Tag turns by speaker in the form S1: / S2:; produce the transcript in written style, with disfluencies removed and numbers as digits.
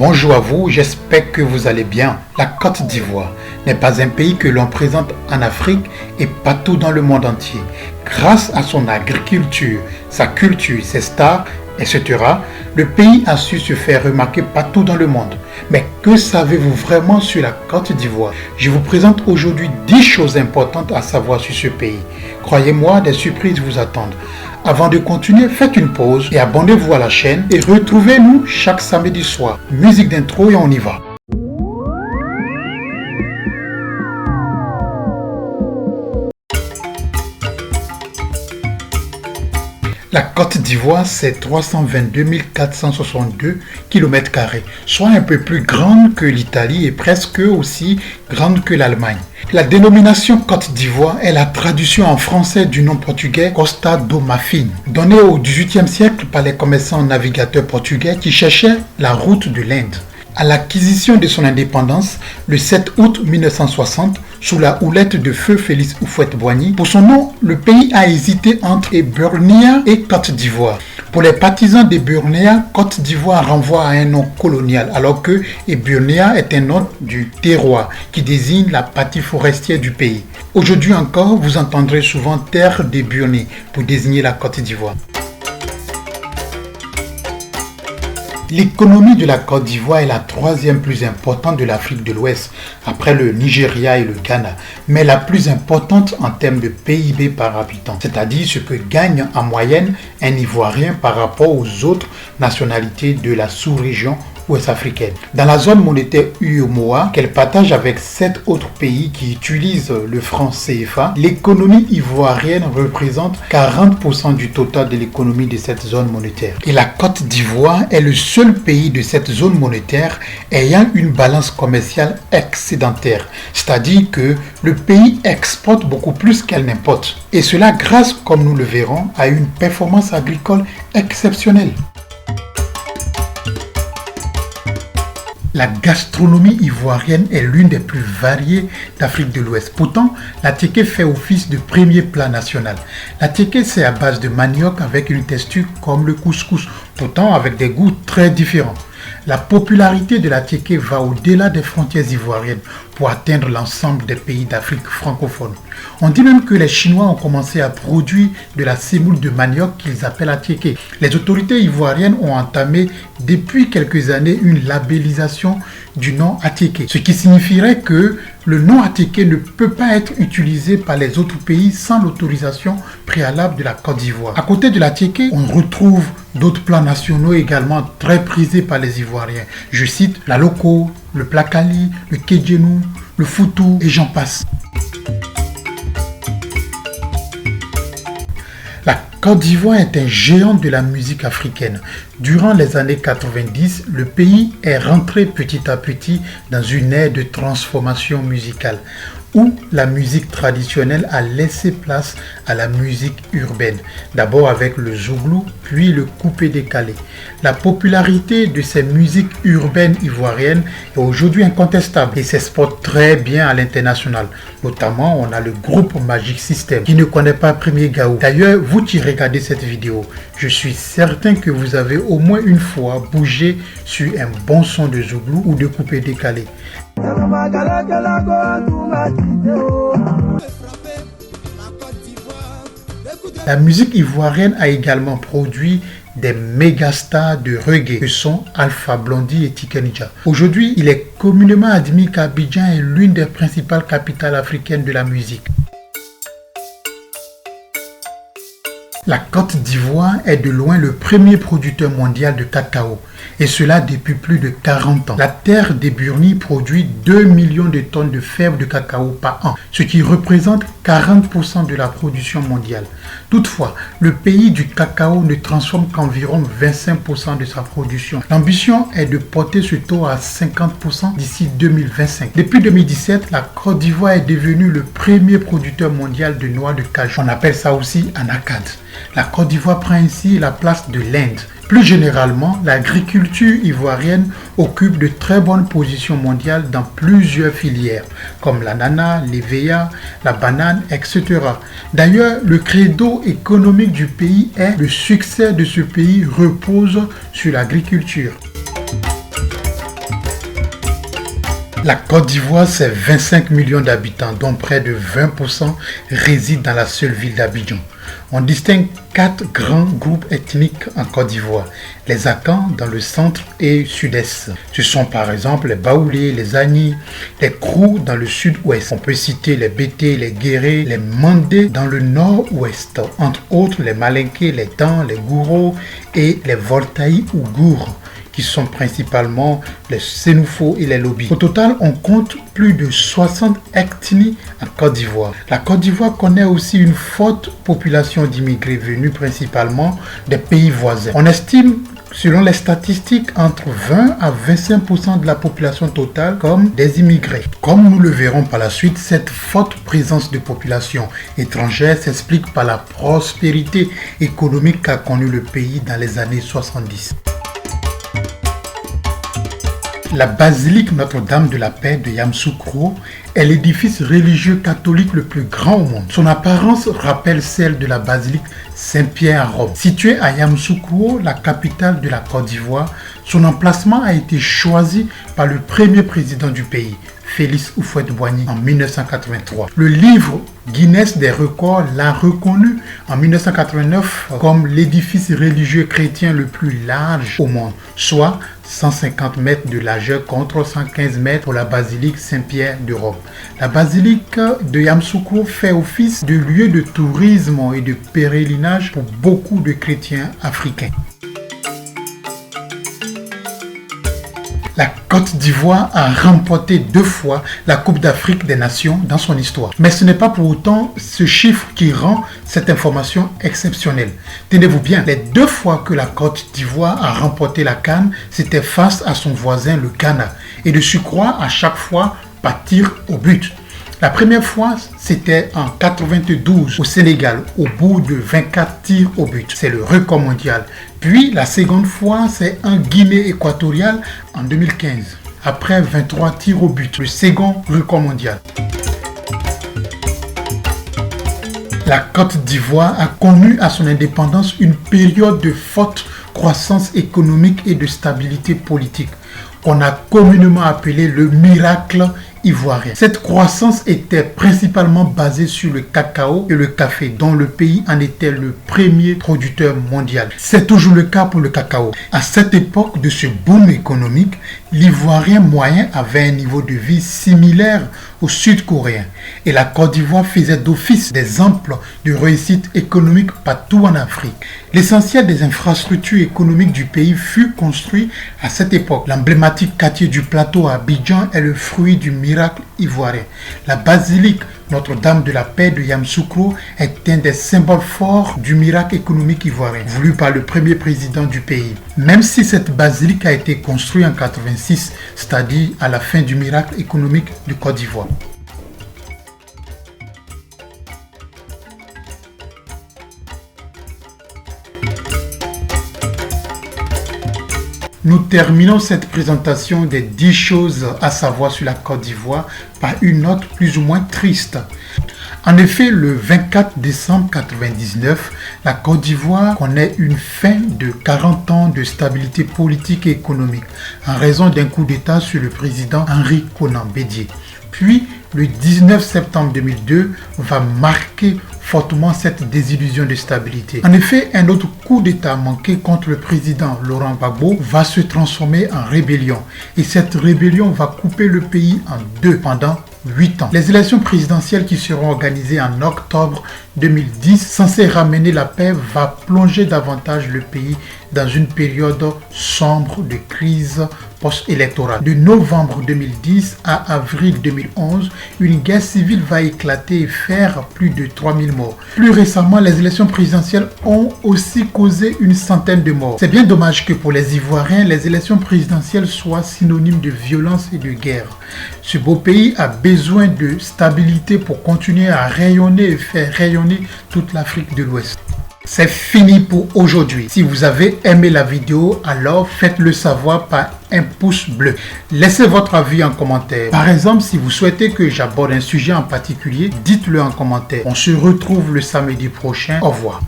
S1: Bonjour à vous, j'espère que vous allez bien. La Côte d'Ivoire n'est pas un pays que l'on présente en Afrique et partout dans le monde entier. Grâce à son agriculture, sa culture, ses stars, etc., le pays a su se faire remarquer partout dans le monde. Mais que savez-vous vraiment sur la Côte d'Ivoire? Je vous présente aujourd'hui 10 choses importantes à savoir sur ce pays. Croyez-moi, des surprises vous attendent. Avant de continuer, faites une pause et abonnez-vous à la chaîne et retrouvez-nous chaque samedi soir. Musique d'intro et on y va. La Côte d'Ivoire, c'est 322 462 km², soit un peu plus grande que l'Italie et presque aussi grande que l'Allemagne. La dénomination Côte d'Ivoire est la traduction en français du nom portugais Costa do Marfim, donné au XVIIIe siècle par les commerçants navigateurs portugais qui cherchaient la route de l'Inde. À l'acquisition de son indépendance, le 7 août 1960, sous la houlette de feu Félix Houphouët-Boigny, pour son nom, le pays a hésité entre Eburnia et Côte d'Ivoire. Pour les partisans d'Eburnia, Côte d'Ivoire renvoie à un nom colonial, alors que Eburnia est un nom du terroir qui désigne la partie forestière du pays. Aujourd'hui encore, vous entendrez souvent terre d'Eburnie pour désigner la Côte d'Ivoire. L'économie de la Côte d'Ivoire est la troisième plus importante de l'Afrique de l'Ouest, après le Nigeria et le Ghana, mais la plus importante en termes de PIB par habitant, c'est-à-dire ce que gagne en moyenne un Ivoirien par rapport aux autres nationalités de la sous-région ouest-africaine. Dans la zone monétaire UEMOA, qu'elle partage avec 7 autres pays qui utilisent le franc CFA, l'économie ivoirienne représente 40% du total de l'économie de cette zone monétaire. Et la Côte d'Ivoire est le seul pays de cette zone monétaire ayant une balance commerciale excédentaire, c'est-à-dire que le pays exporte beaucoup plus qu'elle n'importe. Et cela grâce, comme nous le verrons, à une performance agricole exceptionnelle. La gastronomie ivoirienne est l'une des plus variées d'Afrique de l'Ouest. Pourtant, l'attiéké fait office de premier plat national. L'attiéké, c'est à base de manioc avec une texture comme le couscous, pourtant avec des goûts très différents. La popularité de l'attiéké va au-delà des frontières ivoiriennes pour atteindre l'ensemble des pays d'Afrique francophone. On dit même que les Chinois ont commencé à produire de la semoule de manioc qu'ils appellent attiéké. Les autorités ivoiriennes ont entamé depuis quelques années une labellisation du nom attiéké, ce qui signifierait que le nom attiéké ne peut pas être utilisé par les autres pays sans l'autorisation préalable de la Côte d'Ivoire. À côté de l'attiéké, on retrouve d'autres plats nationaux également très prisés par les Ivoiriens. Je cite la loko, le plakali, le kedjenou, le foutou et j'en passe. La Côte d'Ivoire est un géant de la musique africaine. Durant les années 90, le pays est rentré petit à petit dans une ère de transformation musicale, où la musique traditionnelle a laissé place à la musique urbaine, d'abord avec le zouglou, puis le coupé-décalé. La popularité de ces musiques urbaines ivoiriennes est aujourd'hui incontestable et s'exporte très bien à l'international. Notamment, on a le groupe Magic System qui ne connaît pas Premier Gaou. D'ailleurs, vous qui regardez cette vidéo, je suis certain que vous avez au moins une fois bougé sur un bon son de zouglou ou de coupé-décalé. La musique ivoirienne a également produit des mégastars de reggae que sont Alpha Blondy et Tikenja. Aujourd'hui, il est communément admis qu'Abidjan est l'une des principales capitales africaines de la musique. La Côte d'Ivoire est de loin le premier producteur mondial de cacao, et cela depuis plus de 40 ans. La terre d'Eburnie produit 2 millions de tonnes de fèves de cacao par an, ce qui représente 40% de la production mondiale. Toutefois, le pays du cacao ne transforme qu'environ 25% de sa production. L'ambition est de porter ce taux à 50% d'ici 2025. Depuis 2017, la Côte d'Ivoire est devenue le premier producteur mondial de noix de cajou. On appelle ça aussi anacarde. La Côte d'Ivoire prend ainsi la place de l'Inde. Plus généralement, l'agriculture ivoirienne occupe de très bonnes positions mondiales dans plusieurs filières, comme l'ananas, l'EVA, la banane, etc. D'ailleurs, le credo économique du pays est le succès de ce pays repose sur l'agriculture. La Côte d'Ivoire, c'est 25 millions d'habitants, dont près de 20% résident dans la seule ville d'Abidjan. On distingue 4 grands groupes ethniques en Côte d'Ivoire. Les Akans dans le centre et sud-est. Ce sont par exemple les Baoulés, les Agnis, les Krou dans le sud-ouest. On peut citer les Bété, les Guéré, les Mandé dans le nord-ouest. Entre autres les Malinké, les Dan, les Gouro et les Voltaï ou Gour, qui sont principalement les Sénoufos et les Lobis. Au total, on compte plus de 60 ethnies en Côte d'Ivoire. La Côte d'Ivoire connaît aussi une forte population d'immigrés venus principalement des pays voisins. On estime, selon les statistiques, entre 20 à 25% de la population totale comme des immigrés. Comme nous le verrons par la suite, cette forte présence de population étrangère s'explique par la prospérité économique qu'a connue le pays dans les années 70. La basilique Notre-Dame de la Paix de Yamoussoukro est l'édifice religieux catholique le plus grand au monde. Son apparence rappelle celle de la basilique Saint-Pierre à Rome. Située à Yamoussoukro, la capitale de la Côte d'Ivoire, son emplacement a été choisi par le premier président du pays, Félix Houphouët-Boigny, en 1983. Le livre Guinness des records l'a reconnu en 1989 comme l'édifice religieux chrétien le plus large au monde, soit 150 mètres de largeur contre 115 mètres pour la basilique Saint-Pierre de Rome. La basilique de Yamoussoukro fait office de lieu de tourisme et de pèlerinage pour beaucoup de chrétiens africains. La Côte d'Ivoire a remporté 2 fois la Coupe d'Afrique des Nations dans son histoire. Mais ce n'est pas pour autant ce chiffre qui rend cette information exceptionnelle. Tenez-vous bien, les 2 fois que la Côte d'Ivoire a remporté la CAN, c'était face à son voisin le Ghana. Et de surcroît, à chaque fois, par tir au but. La première fois, c'était en 92 au Sénégal, au bout de 24 tirs au but. C'est le record mondial. Puis la seconde fois, c'est en Guinée équatoriale en 2015, après 23 tirs au but, le second record mondial. La Côte d'Ivoire a connu à son indépendance une période de forte croissance économique et de stabilité politique, qu'on a communément appelé le miracle ivoirien. Cette croissance était principalement basée sur le cacao et le café, dont le pays en était le premier producteur mondial. C'est toujours le cas pour le cacao. À cette époque de ce boom économique, l'Ivoirien moyen avait un niveau de vie similaire au Sud-Coréen et la Côte d'Ivoire faisait d'office des exemples de réussite économique partout en Afrique. L'essentiel des infrastructures économiques du pays fut construit à cette époque. L'emblématique quartier du plateau à Abidjan est le fruit du miracle ivoirien. La basilique Notre-Dame de la Paix de Yamoussoukro est un des symboles forts du miracle économique ivoirien, voulu par le premier président du pays. Même si cette basilique a été construite en 86, c'est-à-dire à la fin du miracle économique de Côte d'Ivoire. Nous terminons cette présentation des 10 choses à savoir sur la Côte d'Ivoire par une note plus ou moins triste. En effet, le 24 décembre 1999, la Côte d'Ivoire connaît une fin de 40 ans de stabilité politique et économique en raison d'un coup d'État sur le président Henri Konan Bédié. Puis, le 19 septembre 2002 va marquer fortement cette désillusion de stabilité. En effet, un autre coup d'État manqué contre le président Laurent Gbagbo va se transformer en rébellion. Et cette rébellion va couper le pays en 2 pendant 8 ans. Les élections présidentielles qui seront organisées en octobre 2010, censées ramener la paix, va plonger davantage le pays dans une période sombre de crise post-électorale. De novembre 2010 à avril 2011, une guerre civile va éclater et faire plus de 3000 morts. Plus récemment, les élections présidentielles ont aussi causé une centaine de morts. C'est bien dommage que pour les Ivoiriens, les élections présidentielles soient synonymes de violence et de guerre. Ce beau pays a besoin de stabilité pour continuer à rayonner et faire rayonner toute l'Afrique de l'Ouest. C'est fini pour aujourd'hui. Si vous avez aimé la vidéo, alors faites-le savoir par un pouce bleu. Laissez votre avis en commentaire. Par exemple, si vous souhaitez que j'aborde un sujet en particulier, dites-le en commentaire. On se retrouve le samedi prochain. Au revoir.